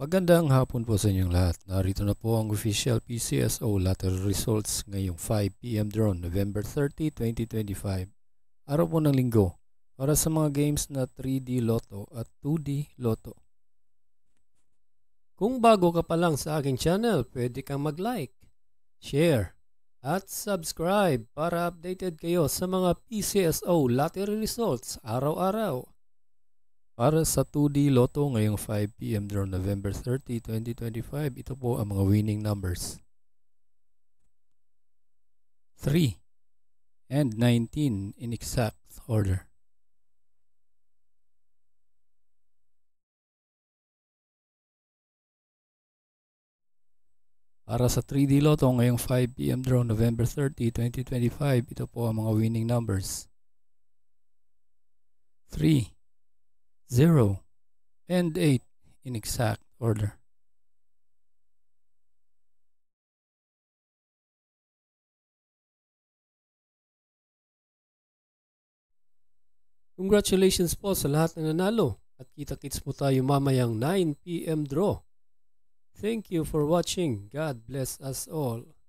Magandang hapon po sa inyong lahat. Narito na po ang official PCSO lottery results ngayong 5 p.m. draw, November 30, 2025. Araw po ng linggo para sa mga games na 3D Lotto at 2D Lotto. Kung bago ka pa lang sa aking channel, pwede kang mag-like, share, at subscribe para updated kayo sa mga PCSO lottery results araw-araw. Para sa 2D Lotto ngayong 5 p.m. draw, November 30, 2025, ito po ang mga winning numbers. 3 and 19 in exact order. Para sa 3D Lotto ngayong 5 p.m. draw, November 30, 2025, ito po ang mga winning numbers. 3, 0, and 8 in exact order. Congratulations po sa lahat ng nanalo at kita-kits po tayo mamayang 9 p.m. draw. Thank you for watching. God bless us all.